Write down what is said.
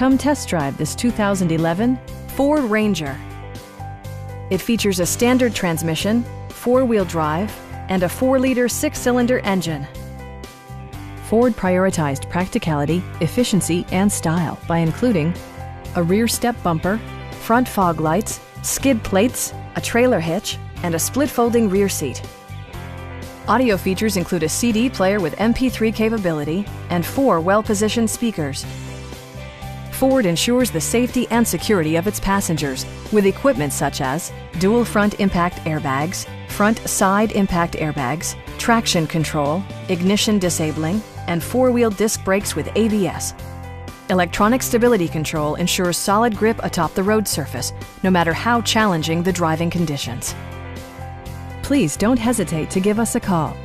Come test drive this 2011 Ford Ranger. It features a standard transmission, four-wheel drive, and a 4-liter 6-cylinder engine. Ford prioritized practicality, efficiency, and style by including a rear step bumper, front fog lights, skid plates, a trailer hitch, and a split-folding rear seat. Audio features include a CD player with MP3 capability and 4 well-positioned speakers. Ford ensures the safety and security of its passengers with equipment such as dual front impact airbags, front side impact airbags, traction control, ignition disabling, and 4-wheel disc brakes with ABS. Electronic stability control ensures solid grip atop the road surface, no matter how challenging the driving conditions. Please don't hesitate to give us a call.